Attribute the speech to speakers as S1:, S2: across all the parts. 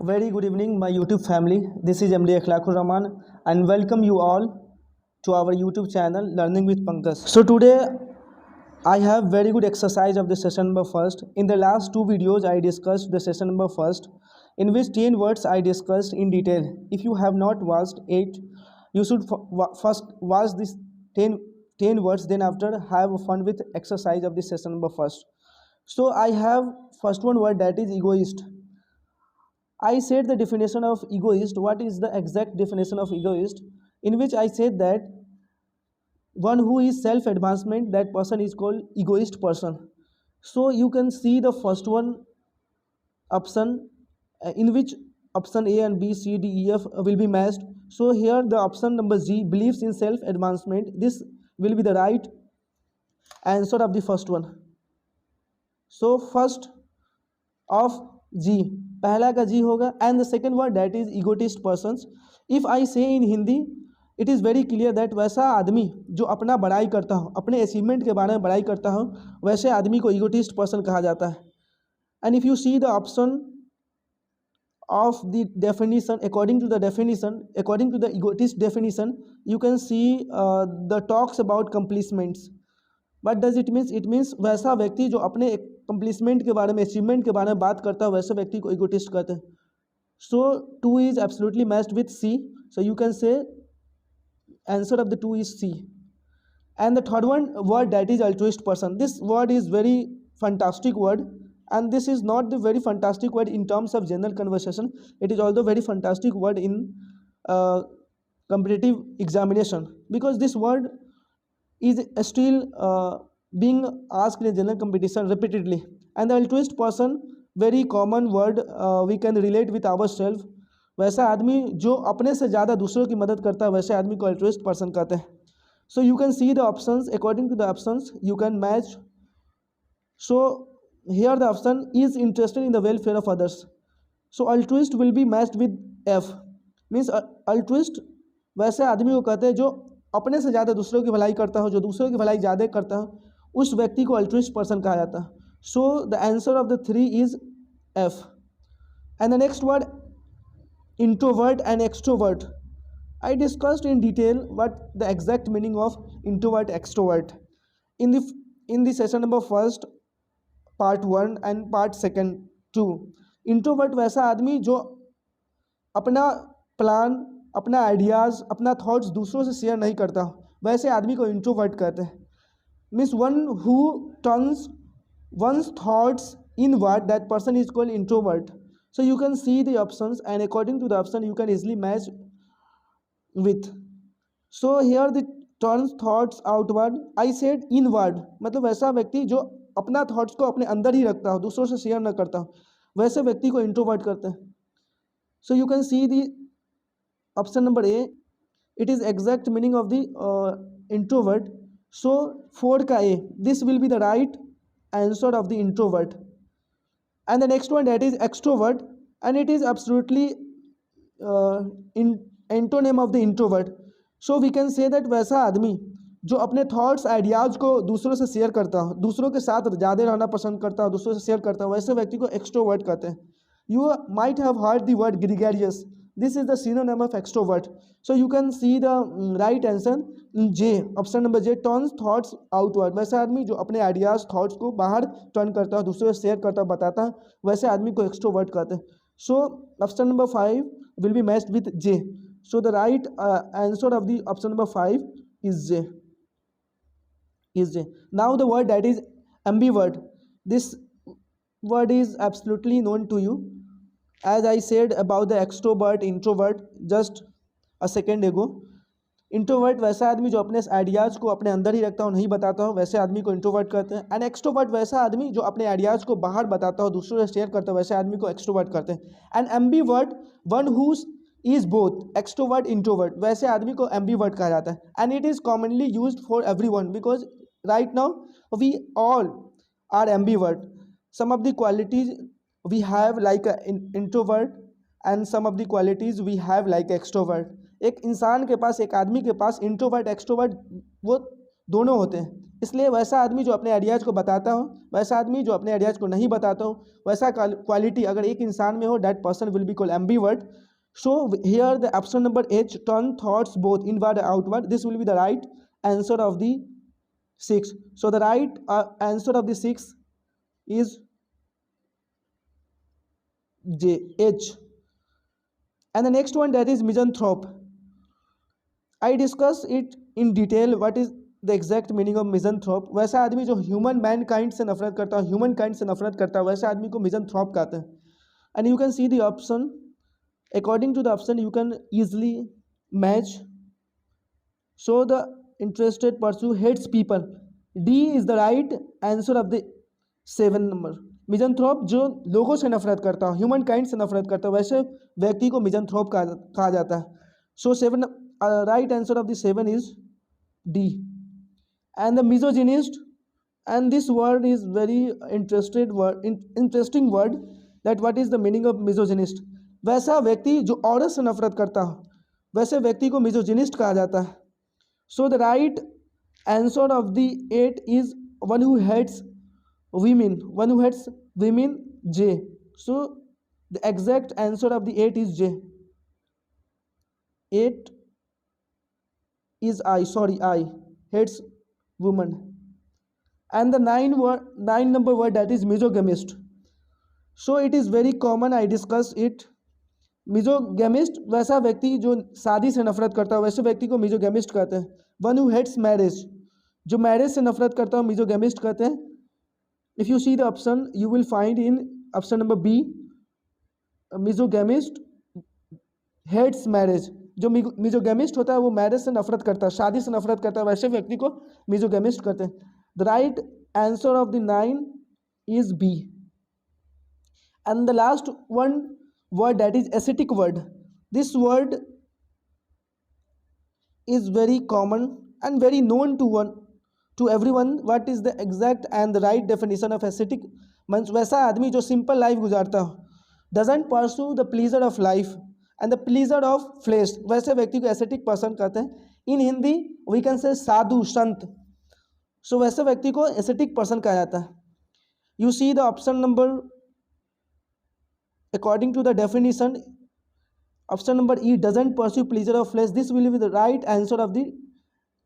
S1: Very good evening, my YouTube family. This is MD Akhlaqur Rahman, and welcome you all to our YouTube channel Learning with Pankaj. So today I have very good exercise of the session number first. In the last two videos, I discussed the session number first, in which 10 words I discussed in detail. If you have not watched it, you should first watch this 10, 10 words, then after have fun with exercise of the session number first. So I have first one word, that is egoist. I said the definition of egoist. What is the exact definition of egoist? In which I said that one who is self-advancement, that person is called egoist person. So you can see the first one option, in which option A and B, C, D, E, F will be matched. So here the option number G, believes in self-advancement. This will be the right answer of the first one. So first of G, पहला का G होगा. And the second word, that is egotist persons. If I say in Hindi, it is very clear that वैसा आदमी जो अपना बड़ाई करता हो, अपने अचीवमेंट के बारे में बड़ाई करता हो, वैसे आदमी को egotist person कहा जाता है. And if you see the option of the definition, according to the egotist definition, you can see the talks about accomplishments. What does it mean? It means वैसा व्यक्ति जो अपने accomplishment के बारे में, achievement के बारे में बात करता है, वैसे व्यक्ति को egotist कहते हैं. So 2 is absolutely matched with C. So you can say answer of the 2 is C. And the third one word, that is altruist person. This word is very fantastic word, and this is not the very fantastic word in terms of general conversation. It is also very fantastic word in competitive examination, because this word is still being asked in a general competition repeatedly. And the altruist person, very common word, we can relate with ourselves. वैसा आदमी जो अपने से ज़्यादा दूसरों की मदद करता है, वैसे आदमी को altruist person कहते हैं. So you can see the options. According to the options, you can match. So here the option is interested in the welfare of others. So altruist will be matched with F. Means altruist वैसे आदमी को कहते हैं जो अपने से ज़्यादा दूसरों की भलाई करता हो, जो दूसरों की भलाई ज़्यादा करता हो, उस व्यक्ति को अल्ट्रुइस्ट पर्सन कहा जाता है. So the answer of the 3 is F. And the next word, introvert and extrovert. I discussed in detail what the exact meaning of introvert extrovert in the session number first, part 1 and part 2. Introvert वैसा आदमी जो अपना plan, अपना ideas, अपना thoughts दूसरों से share नहीं करता, वैसे आदमी को इंट्रोवर्ट कहते हैं. Means one who turns one's thoughts inward, that person is called introvert. So you can see the options, and according to the option you can easily match with. So here the turns thoughts outward. I said inward, मतलब वैसा व्यक्ति जो अपना thoughts को अपने अंदर ही रखता हो, दूसरों से शेयर न करता हो, वैसे व्यक्ति को इंट्रोवर्ट करते हैं. So you can see the option number A. It is exact meaning of the introvert. So 4 का A, this will be the right answer of the introvert. And the next one, that is extrovert, and it is absolutely in antonym of the introvert. So we can say that वैसा आदमी जो अपने thoughts, ideas को दूसरों से share करता हो, दूसरों के साथ ज़्यादा रहना पसंद करता हो, दूसरों से शेयर करता हो, वैसे व्यक्ति को एक्सट्रोवर्ट कहते हैं. You might have heard the word gregarious. This is the synonym of extrovert. So you can see the right answer J, option number J, turns thoughts outward. वैसा आदमी जो अपने आइडियाज़, थॉट्स को बाहर टर्न करता है, दूसरों से शेयर करता है, बताता है, वैसे आदमी को एक्सट्रोवर्ट कहते हैं. So option number 5 will be matched with J. So the right answer of the option number 5 is J. Now the word, that is ambivert. This word is absolutely known to you, as I said about the extrovert, introvert just a second ago. Introvert वैसा आदमी जो अपने ideas को अपने अंदर ही रखता हो, नहीं बताता हो, वैसे आदमी को इंट्रोवर्ट कहते हैं. एंड एक्सट्रोवर्ट वैसा आदमी जो अपने आइडियाज़ को बाहर बताता हो, दूसरों से शेयर करता हो, वैसे आदमी को एक्सट्रोवर्ट कहते हैं. And ambivert, one who is both extrovert introvert, वैसे आदमी को एम्बीवर्ट कहा जाता है. And it is commonly used for everyone, because right now we all are ambivert. Some of the qualities we have like an introvert, and some of the qualities we have like extrovert. एक इंसान के पास, एक आदमी के पास introvert, extrovert, वो दोनों होते हैं। इसलिए वैसा आदमी जो अपने आइडियाज़ को बताता हो, वैसा आदमी जो अपने आइडियाज़ को नहीं बताता हो, वैसा क्वालिटी अगर एक इंसान में हो, that person will be called ambivert. So here the option number H, turn thoughts both inward and outward. This will be the right answer of the 6. So the right answer of the 6 is J, H. And the next one, that is misanthrope. I discuss it in detail. What is the exact meaning of misanthrope? वैसा आदमी जो human Mankind से नफरत करता है, human kind से नफरत करता है, वैसा आदमी को मिsanthrope कहते हैं. And you can see the option. According to the option, you can easily match. So the interested person hates people. D is the right answer of the 7 number. मिजनथ्रोप जो लोगों से नफरत करता हो, ह्यूमन काइंड से नफरत करता है, वैसे व्यक्ति को मिजनथ्रोप कहा जाता है. सो 7 right answer of the 7 is D. And the misogynist, and this word is very interesting word, that what is the meaning of misogynist? वैसा व्यक्ति जो औरत से नफरत करता हो, वैसे व्यक्ति को मिजोजिनिस्ट कहा जाता है. So the right answer of the 8 is one who hates women, J. So the exact answer of the 8 is J. 8 is I hates woman. And the 9 number word, that is misogamist. So it is very common, I discuss it. मिजोगेमिस्ट वैसा व्यक्ति जो शादी से नफरत करता है, वैसे व्यक्ति को मिजोगेमिस्ट कहते हैं. वन हु हेट्स मैरिज, जो मैरिज से नफरत करता है मिजोगेमिस्ट कहते हैं. If you see the option, you will find in option number B, misogamist hates marriage. जो मिजोगेमिस्ट होता है वो मैरिज से नफरत करता है, शादी से नफरत करता है, वैसे व्यक्ति को मिजोगेमिस्ट कहते हैं. The right answer of the 9 is B. And the last one word, that is ascetic word. This word is very common and very known to everyone. What is the exact and the right definition of ascetic? means वैसा आदमी जो simple life गुजारता हो, doesn't pursue the pleasure of life and the pleasure of flesh, वैसे व्यक्ति को ascetic person कहते हैं. इन Hindi we can say साधु संत. सो वैसे व्यक्ति को ascetic person कहा जाता है. You see the option number, according to the definition, option number E, doesn't pursue pleasure of flesh. This will be the right answer of the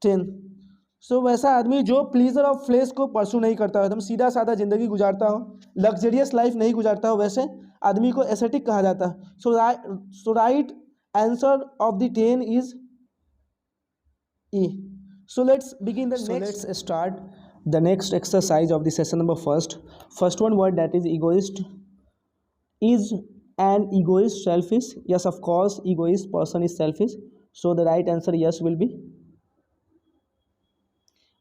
S1: 10. So वैसा आदमी जो pleaser of flash को परसू नहीं करता हो, एकदम सीधा साधा जिंदगी गुजारता हो, लग्जरियस लाइफ नहीं गुजारता हो, वैसे आदमी को एसेटिक कहा जाता है. So right answer of the 10 is E. So let's begin the next. Let's start the next exercise of the session number first one word, that is egoist. Is an egoist selfish? Yes, of course, egoist person is selfish. So the right answer, yes, will be.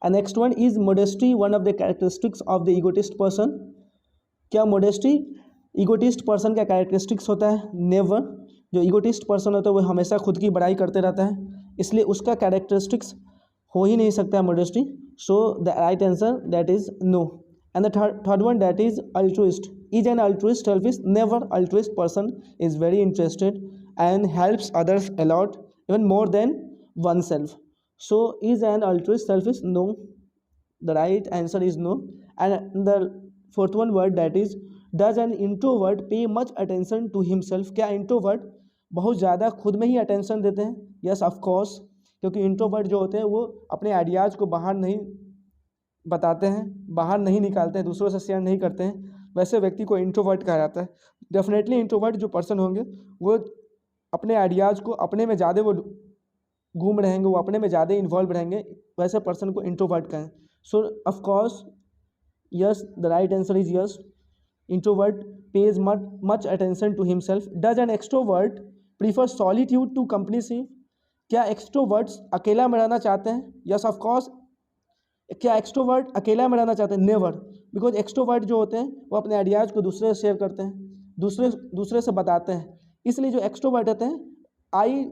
S1: And next one, is modesty one of the characteristics of the egotist person? क्या modesty egotist person का characteristics होता है? Never. जो egotist person होता है वो हमेशा खुद की बड़ाई करते रहता है, इसलिए उसका characteristics हो ही नहीं सकता है modesty. So the right answer, that is no. And the third one, that is altruist. Is an altruist selfish? Never. Altruist person is very interested and helps others a lot, even more than oneself. So is an altruist selfish? No. The right answer is no. And the fourth one word, that is, does an introvert pay much attention to himself? क्या introvert बहुत ज़्यादा खुद में ही attention देते हैं? Yes, of course. क्योंकि introvert जो होते हैं वो अपने आइडियाज़ को बाहर नहीं बताते हैं, बाहर नहीं निकालते हैं, दूसरों से शेयर नहीं करते हैं, वैसे व्यक्ति को इंट्रोवर्ट कहा जाता है. डेफिनेटली इंट्रोवर्ट जो पर्सन होंगे वो अपने आइडियाज़ को अपने में ज़्यादा वो घूम रहेंगे, वो अपने में ज़्यादा इन्वॉल्व रहेंगे, वैसे पर्सन को इंट्रोवर्ट कहें. So of course yes, the right answer is yes. Introvert pays much attention to himself. Does an extrovert prefer solitude to companionship? क्या एक्सट्रोवर्ट्स अकेला में रहना चाहते हैं? Yes, of course. क्या एक्सट्रोवर्ट अकेला में रहना चाहते हैं? नेवर. बिकॉज एक्सट्रोवर्ट जो होते हैं वो अपने आइडियाज़ को दूसरे से शेयर करते हैं, दूसरे से बताते हैं, इसलिए जो एक्सट्रोवर्ट होते हैं, I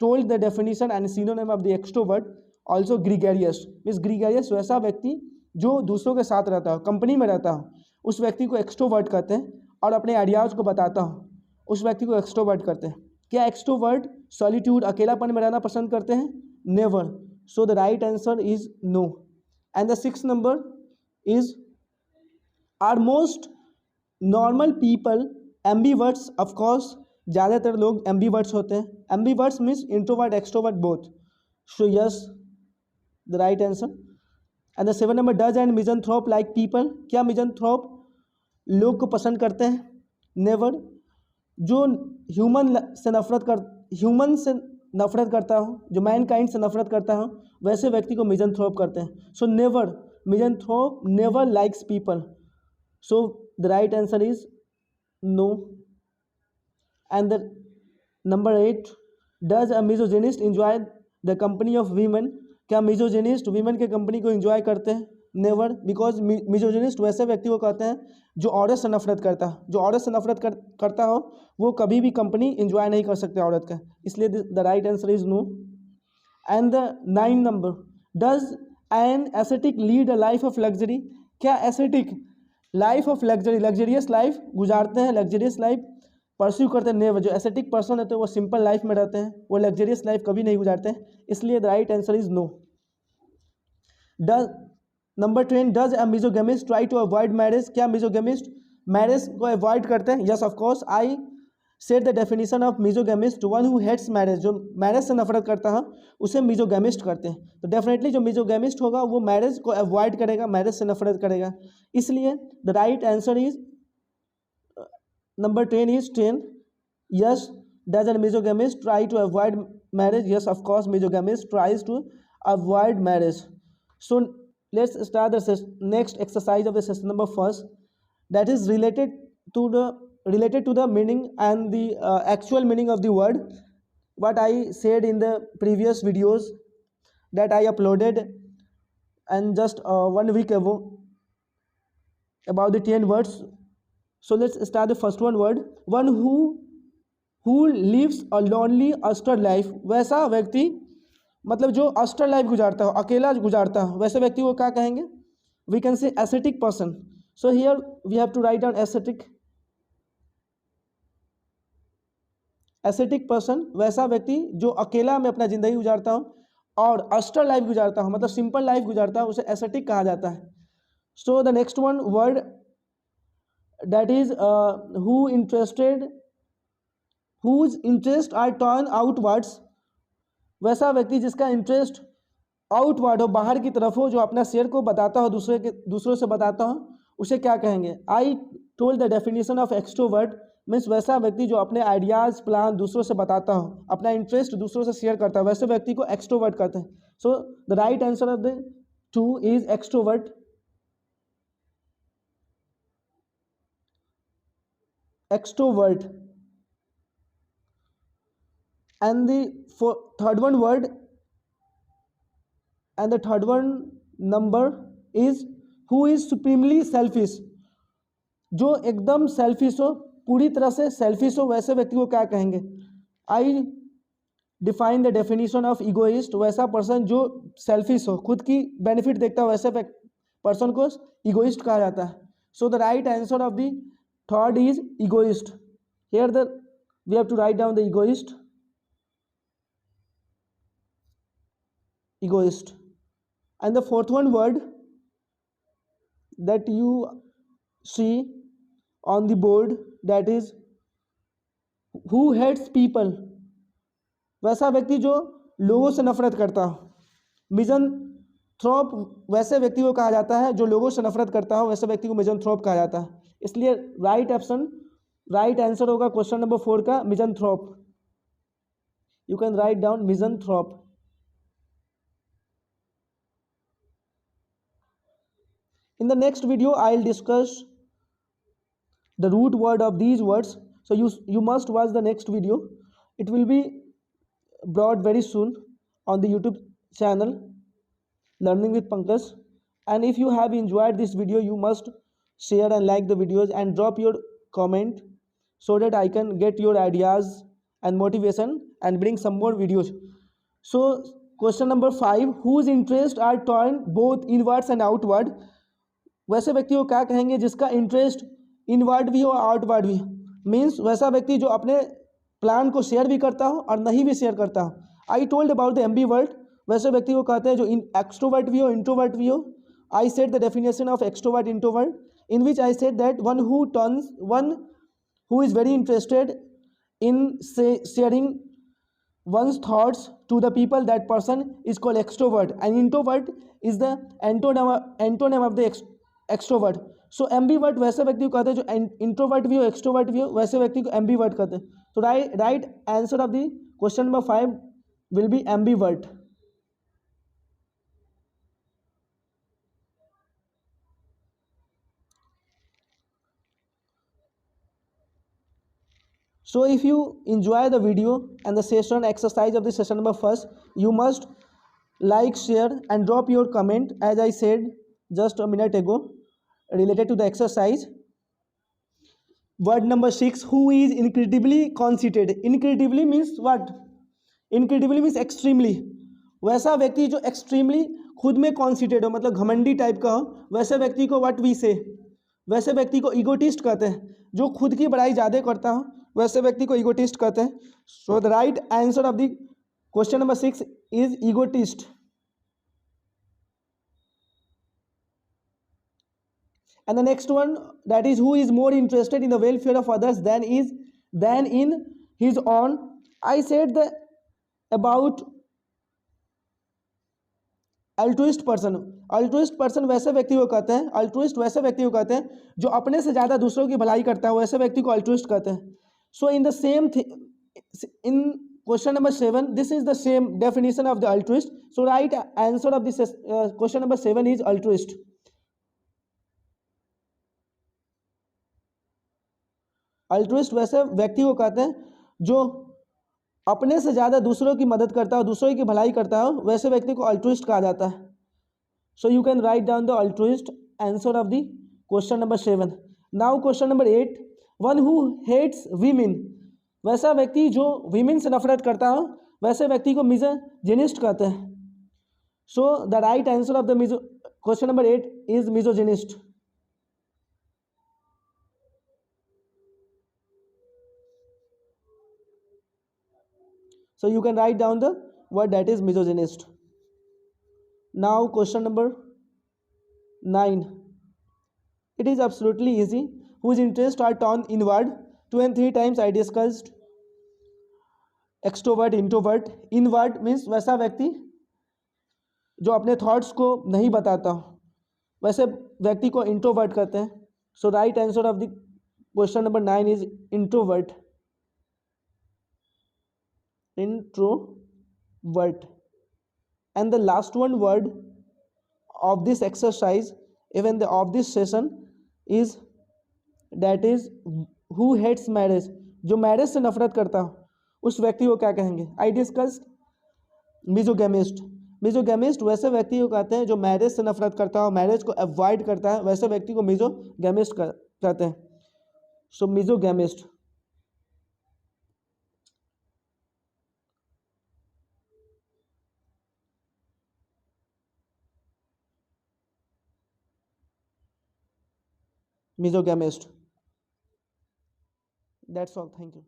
S1: told the definition and synonym of the extrovert also gregarious. Means gregarious वैसा व्यक्ति जो दूसरों के साथ रहता हो, कंपनी में रहता हो, उस व्यक्ति को एक्सट्रोवर्ट कहते हैं. और अपने आइडियाज़ को बताता हो, उस व्यक्ति को एक्सट्रोवर्ट कहते हैं. क्या एक्सट्रोवर्ट सॉलिट्यूड अकेलापन में रहना पसंद करते हैं? Never. So the right answer is no. And the 6th number is are most normal people ambiverts? Of course ज़्यादातर लोग एम्बीवर्ट्स होते हैं. Ambiverts means introvert extrovert both. So yes the right answer. And the 7 number, does and misanthrope like people? क्या misanthrope लोग को पसंद करते हैं? नेवर. जो ह्यूमन से नफरत करता हो, जो मैनकाइंड से नफरत करता हो, वैसे व्यक्ति को मिजनथ्रोप करते हैं. So never, misanthrope never likes people. So the right answer is no. And the number 8, does a misogynist enjoy the company of women? क्या मिजोजिनिस्ट वीमेन के कंपनी को इंजॉय करते हैं? नेवर. बिकॉज मिजोजिनिस्ट वैसे व्यक्ति को कहते हैं जो औरत से नफरत करता है. जो औरत से नफरत करता हो वो कभी भी कंपनी इंजॉय नहीं कर सकते औरत का. इसलिए the right answer is no. And the 9 number, does an ascetic lead a life of luxury? क्या ascetic life of luxury, luxurious life गुजारते हैं, लग्जरियस लाइफ परस्यू करते हैं? नेवर. जो एसेटिक पर्सन होते हैं वो सिंपल लाइफ में रहते हैं, वो लग्जरियस लाइफ कभी नहीं गुजारते हैं. इसलिए the right answer is no. Does number 10, does a misogamist try to avoid marriage? क्या मिजोगेमिस्ट मैरिज को अवॉइड करते हैं? Yes of course. I set the definition of misogamist, one who hates marriage. जो मैरिज से नफरत करता है उसे मिजोगेमिस्ट करते हैं. तो डेफिनेटली जो मिजोगेमिस्ट होगा वो मैरिज को अवॉइड करेगा, मैरिज से नफरत करेगा. इसलिए the right answer is number 10 is 10. Yes, does a misogamist try to avoid marriage? Yes, of course, misogamist tries to avoid marriage. So let's start the next exercise of the session number first. That is related to the meaning and the actual meaning of the word. What I said in the previous videos that I uploaded and just 1 week ago about the 10 words. So let's start the first word. One who lives a lonely austere life. वैसा व्यक्ति मतलब जो austere life गुजारता हो, अकेला गुजारता हो, वैसे व्यक्ति को क्या कहेंगे? We can say ascetic person. So here we have to write down ascetic. ascetic person वैसा व्यक्ति जो अकेला में अपना जिंदगी गुजारता हो और austere लाइफ गुजारता हो, मतलब सिंपल लाइफ गुजारता हो, उसे ascetic कहा जाता है. So the next one word, that is whose interest are turned outwards. वैसा व्यक्ति जिसका इंटरेस्ट आउटवर्ड हो, बाहर की तरफ हो, जो अपना शेयर को बताता हो, दूसरों से बताता हो, उसे क्या कहेंगे? I told the definition of extrovert means वैसा व्यक्ति जो अपने आइडियाज़ प्लान दूसरों से बताता हो, अपना इंटरेस्ट दूसरों से शेयर करता है, वैसे व्यक्ति को एक्सट्रोवर्ट कहते हैं. So the right answer of the 2 is extrovert. Extrovert. And the third one word, and the third one number is who is supremely selfish. जो एकदम सेल्फिश हो, पूरी तरह से सेल्फिश हो, वैसे व्यक्ति को क्या कहेंगे? I define the definition of egoist. वैसा पर्सन जो सेल्फिश हो, खुद की बेनिफिट देखता हो, वैसे पर्सन को इगोइस्ट कहा जाता है. So the right answer of the third is egoist. Here we have to write down the egoist. And the fourth one word that you see on the board, that is who hates people. वैसा व्यक्ति जो लोगों से नफरत करता हो. मिजनथ्रोप वैसे व्यक्ति को कहा जाता है जो लोगों से नफरत करता हो, वैसे व्यक्ति को मिजनथ्रोप कहा जाता है. इसलिए राइट आंसर होगा क्वेश्चन नंबर 4 का misanthrope. You can write down misanthrope. In the next video I will discuss the root word of these words. So you must watch the next video. It will be brought very soon on the YouTube channel Learning with Pankaj. And if you have enjoyed this video, you must share and like the videos and drop your comment so that I can get your ideas and motivation and bring some more videos. So question number 5, whose interests are turned both inwards and outward. वैसे व्यक्ति को क्या कहेंगे जिसका interest inward भी हो और outward भी. मीन्स वैसा व्यक्ति जो अपने प्लान को शेयर भी करता हो और नहीं भी शेयर करता हो. I told about the ambivert. वैसे व्यक्ति को कहते हैं जो एक्सट्रोवर्ट भी हो, इंट्रोवर्ट भी हो, I said the definition of extrovert introvert, in which I said that one who is very interested in sharing one's thoughts to the people, that person is called extrovert, and introvert is the antonym of the extrovert. So ambivert वैसे व्यक्ति को कहते हैं जो introvert भी हो extrovert भी हो, वैसे व्यक्ति को एम्बीवर्ट कहते हैं. तो right answer of the question number 5 will be ambivert. So if you enjoy the video and the session exercise of the session number first, you must like, share and drop your comment as I said just a minute ago related to the exercise. Word number 6, who is incredibly conceited. Incredibly means what? Incredibly means extremely. वैसा व्यक्ति जो extremely खुद में conceited हो, मतलब घमंडी type का हो, वैसे व्यक्ति को what we say, वैसे व्यक्ति को ईगोटिस्ट कहते हैं. जो खुद की बड़ाई ज़्यादा करता हो वैसे व्यक्ति को ईगोटिस्ट कहते हैं. So the right answer of the question number 6 is egotist. And the next one, that is, who is more interested in the welfare of others than in his own. I said the about altruist person. Altruist person वैसे व्यक्ति को कहते हैं, altruist वैसे व्यक्ति को कहते हैं जो अपने से ज़्यादा दूसरों की भलाई करता है, वैसे व्यक्ति को अल्ट्रुइस्ट कहते हैं. So in the same in question number 7 this is the same definition of the altruist. So right answer of this question number 7 is altruist. Altruist वैसे व्यक्ति को कहते हैं जो अपने से ज़्यादा दूसरों की मदद करता हो, दूसरों की भलाई करता हो, वैसे व्यक्ति को अल्ट्रुइस्ट कहा जाता है. So you can write down the altruist answer of the question number 7. Now question number 8, one who hates women. वैसा व्यक्ति जो वीमेन से नफरत करता हो, वैसे व्यक्ति को मिजोजिनिस्ट कहते हैं. So the right answer of the question number 8 is misogynist. So you can write down the word that is misogynist. Now question number 9. It is absolutely easy. Whose interests are turned inward. 2 and 3 times I discussed extrovert, introvert. Inward means वैसा व्यक्ति जो अपने thoughts को नहीं बताता हो, वैसे व्यक्ति को इंट्रोवर्ट कहते हैं. So right answer of the question number 9 is introvert. Introvert. And the last one word of this exercise, even of this session, is that is who hates marriage. जो मैरिज से नफरत करता हो उस व्यक्ति को क्या कहेंगे. I discussed मिजोगैमिस्ट. मिजोगैमिस्ट वैसे व्यक्ति को कहते हैं जो मैरिज से नफरत करता हो, मैरिज को अवॉइड करता है, वैसे व्यक्ति को मिजोगैमिस्ट कहते हैं. सो मिजोगैमिस्ट. Misogamist. That's all. Thank you.